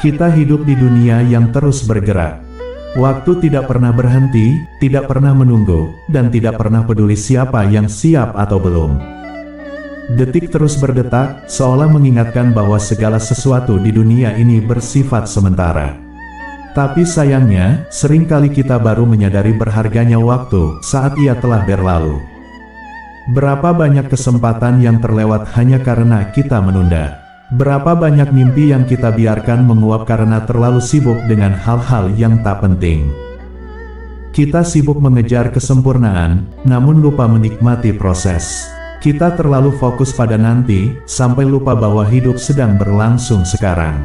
Kita hidup di dunia yang terus bergerak. Waktu tidak pernah berhenti, tidak pernah menunggu, dan tidak pernah peduli siapa yang siap atau belum. Detik terus berdetak, seolah mengingatkan bahwa segala sesuatu di dunia ini bersifat sementara. Tapi sayangnya, seringkali kita baru menyadari berharganya waktu saat ia telah berlalu. Berapa banyak kesempatan yang terlewat hanya karena kita menunda. Berapa banyak mimpi yang kita biarkan menguap karena terlalu sibuk dengan hal-hal yang tak penting. Kita sibuk mengejar kesempurnaan, namun lupa menikmati proses. Kita terlalu fokus pada nanti, sampai lupa bahwa hidup sedang berlangsung sekarang.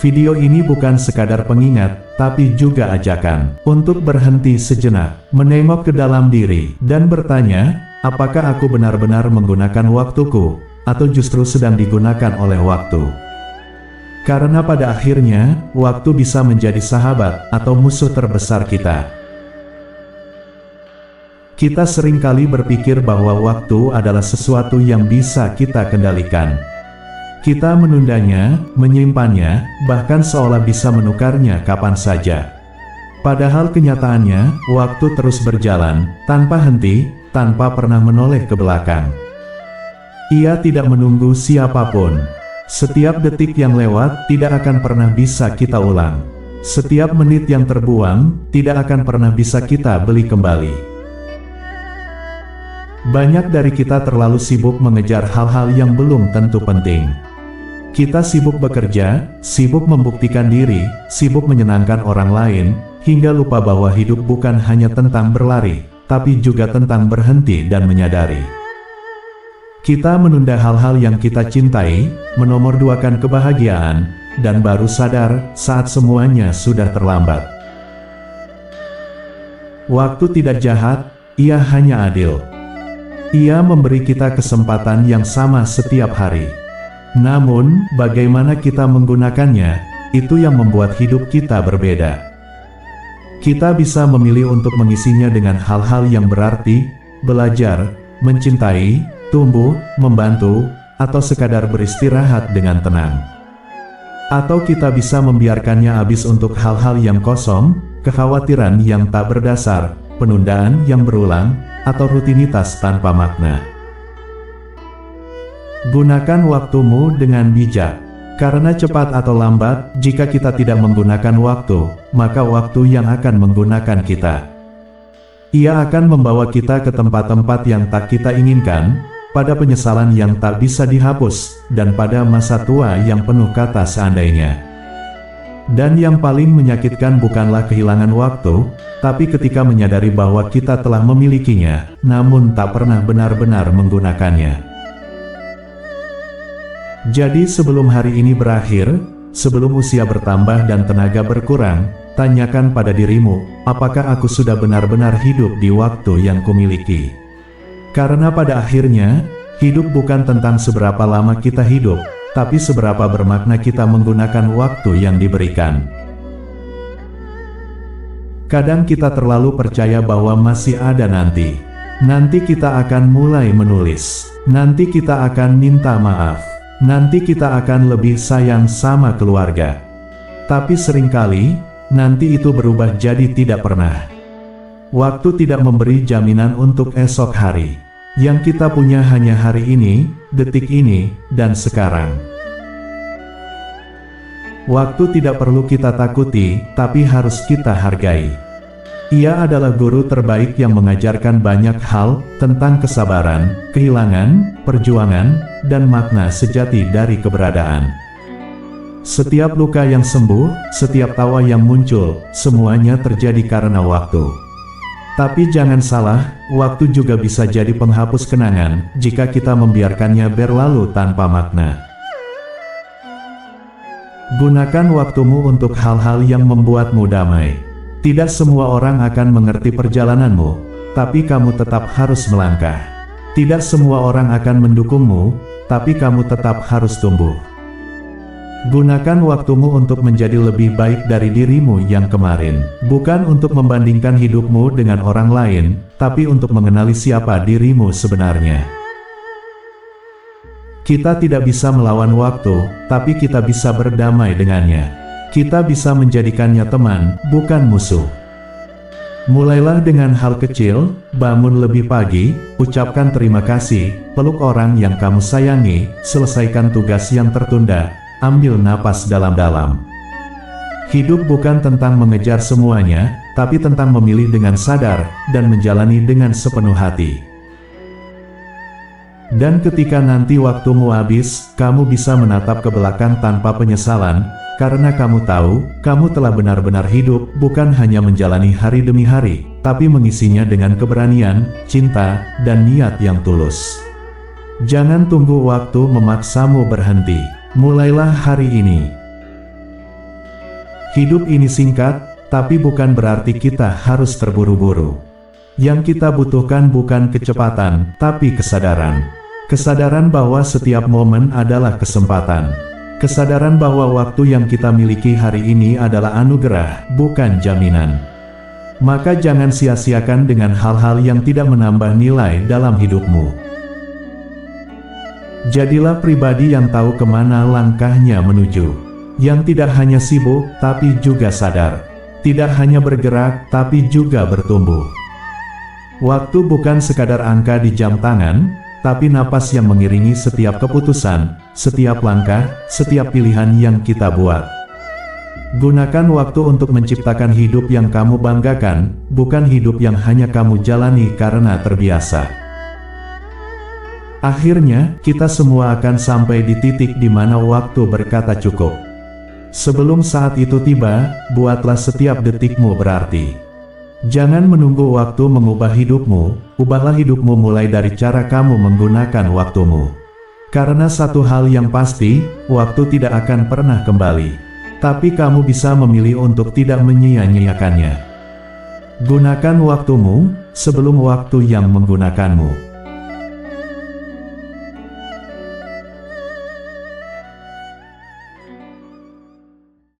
Video ini bukan sekadar pengingat, tapi juga ajakan untuk berhenti sejenak, menengok ke dalam diri, dan bertanya, apakah aku benar-benar menggunakan waktuku, atau justru sedang digunakan oleh waktu? Karena pada akhirnya, waktu bisa menjadi sahabat atau musuh terbesar kita. Kita seringkali berpikir bahwa waktu adalah sesuatu yang bisa kita kendalikan. Kita menundanya, menyimpannya, bahkan seolah bisa menukarnya kapan saja. Padahal kenyataannya, waktu terus berjalan, tanpa henti, tanpa pernah menoleh ke belakang. Ia tidak menunggu siapapun. Setiap detik yang lewat, tidak akan pernah bisa kita ulang. Setiap menit yang terbuang, tidak akan pernah bisa kita beli kembali. Banyak dari kita terlalu sibuk mengejar hal-hal yang belum tentu penting. Kita sibuk bekerja, sibuk membuktikan diri, sibuk menyenangkan orang lain, hingga lupa bahwa hidup bukan hanya tentang berlari, tapi juga tentang berhenti dan menyadari. Kita menunda hal-hal yang kita cintai, menomorduakan kebahagiaan, dan baru sadar saat semuanya sudah terlambat. Waktu tidak jahat, ia hanya adil. Ia memberi kita kesempatan yang sama setiap hari. Namun, bagaimana kita menggunakannya, itu yang membuat hidup kita berbeda. Kita bisa memilih untuk mengisinya dengan hal-hal yang berarti, belajar, mencintai, tumbuh, membantu, atau sekadar beristirahat dengan tenang. Atau kita bisa membiarkannya habis untuk hal-hal yang kosong, kekhawatiran yang tak berdasar, penundaan yang berulang, atau rutinitas tanpa makna. Gunakan waktumu dengan bijak. Karena cepat atau lambat, jika kita tidak menggunakan waktu, maka waktu yang akan menggunakan kita. Ia akan membawa kita ke tempat-tempat yang tak kita inginkan, pada penyesalan yang tak bisa dihapus, dan pada masa tua yang penuh kata seandainya. Dan yang paling menyakitkan bukanlah kehilangan waktu, tapi ketika menyadari bahwa kita telah memilikinya, namun tak pernah benar-benar menggunakannya. Jadi sebelum hari ini berakhir, sebelum usia bertambah dan tenaga berkurang, tanyakan pada dirimu, apakah aku sudah benar-benar hidup di waktu yang kumiliki? Karena pada akhirnya, hidup bukan tentang seberapa lama kita hidup, tapi seberapa bermakna kita menggunakan waktu yang diberikan. Kadang kita terlalu percaya bahwa masih ada nanti. Nanti kita akan mulai menulis. Nanti kita akan minta maaf. Nanti kita akan lebih sayang sama keluarga. Tapi seringkali, nanti itu berubah jadi tidak pernah. Waktu tidak memberi jaminan untuk esok hari. Yang kita punya hanya hari ini, detik ini, dan sekarang. Waktu tidak perlu kita takuti, tapi harus kita hargai. Ia adalah guru terbaik yang mengajarkan banyak hal tentang kesabaran, kehilangan, perjuangan, dan makna sejati dari keberadaan. Setiap luka yang sembuh, setiap tawa yang muncul, semuanya terjadi karena waktu. Tapi jangan salah, waktu juga bisa jadi penghapus kenangan jika kita membiarkannya berlalu tanpa makna. Gunakan waktumu untuk hal-hal yang membuatmu damai. Tidak semua orang akan mengerti perjalananmu, tapi kamu tetap harus melangkah. Tidak semua orang akan mendukungmu, tapi kamu tetap harus tumbuh. Gunakan waktumu untuk menjadi lebih baik dari dirimu yang kemarin. Bukan untuk membandingkan hidupmu dengan orang lain, tapi untuk mengenali siapa dirimu sebenarnya. Kita tidak bisa melawan waktu, tapi kita bisa berdamai dengannya. Kita bisa menjadikannya teman, bukan musuh. Mulailah dengan hal kecil, bangun lebih pagi, ucapkan terima kasih, peluk orang yang kamu sayangi, selesaikan tugas yang tertunda, ambil napas dalam-dalam. Hidup bukan tentang mengejar semuanya, tapi tentang memilih dengan sadar, dan menjalani dengan sepenuh hati. Dan ketika nanti waktumu habis, kamu bisa menatap ke belakang tanpa penyesalan, karena kamu tahu, kamu telah benar-benar hidup, bukan hanya menjalani hari demi hari, tapi mengisinya dengan keberanian, cinta, dan niat yang tulus. Jangan tunggu waktu memaksamu berhenti. Mulailah hari ini. Hidup ini singkat, tapi bukan berarti kita harus terburu-buru. Yang kita butuhkan bukan kecepatan, tapi kesadaran. Kesadaran bahwa setiap momen adalah kesempatan. Kesadaran bahwa waktu yang kita miliki hari ini adalah anugerah, bukan jaminan. Maka jangan sia-siakan dengan hal-hal yang tidak menambah nilai dalam hidupmu. Jadilah pribadi yang tahu kemana langkahnya menuju. Yang tidak hanya sibuk, tapi juga sadar. Tidak hanya bergerak, tapi juga bertumbuh. Waktu bukan sekadar angka di jam tangan, tapi napas yang mengiringi setiap keputusan, setiap langkah, setiap pilihan yang kita buat. Gunakan waktu untuk menciptakan hidup yang kamu banggakan, bukan hidup yang hanya kamu jalani karena terbiasa. Akhirnya, kita semua akan sampai di titik di mana waktu berkata cukup. Sebelum saat itu tiba, buatlah setiap detikmu berarti. Jangan menunggu waktu mengubah hidupmu, ubahlah hidupmu mulai dari cara kamu menggunakan waktumu. Karena satu hal yang pasti, waktu tidak akan pernah kembali. Tapi kamu bisa memilih untuk tidak menyia-nyiakannya. Gunakan waktumu, sebelum waktu yang menggunakanmu.